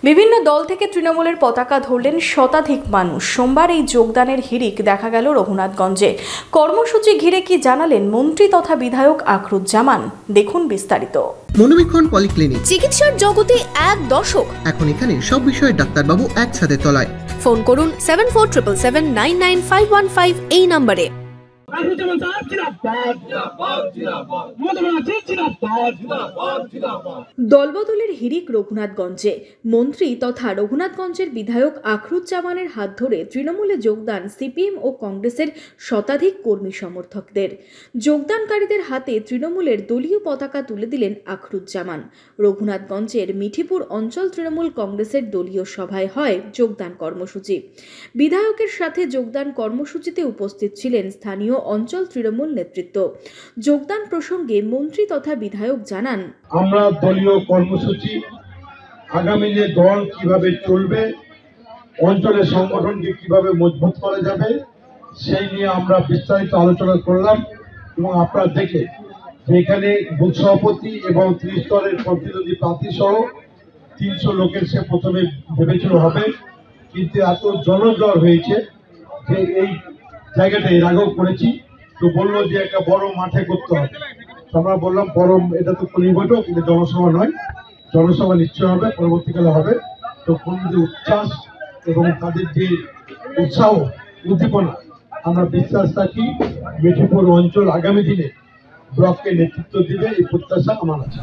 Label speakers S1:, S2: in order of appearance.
S1: বিভিন্ন দল থেকে তৃণমূলের পতাকা ধরলেন শতাধিক মানুষ। সোমবার এই যোগদানের হিড়িক দেখা গেল রঘুনাথগঞ্জে। কর্মসূচি ঘিরে কি জানালেন মন্ত্রী তথা বিধায়ক আখরুজ্জামান, দেখুন বিস্তারিত।
S2: মনোবীক্ষণ পলিক্লিনিক,
S3: চিকিৎসার জগতে এক দশক।
S2: এখন এখানে সব বিষয়ে ডাক্তারবাবু একসাথে তলায়।
S3: ফোন করুন 7477799515 এই নম্বরে।
S1: দলবদলের হিড়িক রঘুনাথগঞ্জে। মন্ত্রী তথা রঘুনাথগঞ্জের বিধায়ক আখরুজ্জামানের হাত ধরে তৃণমূলে যোগদান সিপিএম ও কংগ্রেসের শতাধিক কর্মী সমর্থকদের। যোগদানকারীদের হাতে তৃণমূলের দলীয় পতাকা তুলে দিলেন আখরুজ্জামান। রঘুনাথগঞ্জের মিঠিপুর অঞ্চল তৃণমূল কংগ্রেসের দলীয় সভায় হয় যোগদান কর্মসূচি। বিধায়কের সাথে যোগদান কর্মসূচিতে উপস্থিত ছিলেন স্থানীয় অঞ্চল তৃণমূল নেতৃত্ব। যোগদান প্রসঙ্গে মন্ত্রী তথা বিধায়ক জানান,
S4: আমরা দলীয় কর্মসূচি, আগামী যে দল কিভাবে চলবে, অঞ্চলের সংগঠনকে কিভাবে মজবুত করা যাবে, সেই নিয়ে আমরা বিস্তারিত আলোচনা করলাম। এবং আপনারা দেখে এখানে বুথ সভাপতি এবং ত্রিস্তরের প্রতিনিধি প্রার্থী সহ 300 লোকের সে প্রথমে ভেবেছিল হবে, কিন্তু এত জনজট হয়েছে যে এই জায়গাটা এর আগেও করেছি, তো বললো যে একটা বড় মাঠে করতে হবে। আমরা বললাম বড়, এটা তো পরিবর্তন, কিন্তু জনসভা নয়, জনসভা নিশ্চয় হবে, পরবর্তীকালে হবে। তো কর্মীদের উচ্ছ্বাস এবং তাদের যে উৎসাহ উদ্দীপনা, আমরা বিশ্বাস রাখি মিঠিপুর অঞ্চল আগামী দিনে ব্লককে নেতৃত্ব দিবে, এই প্রত্যাশা আমার আছে।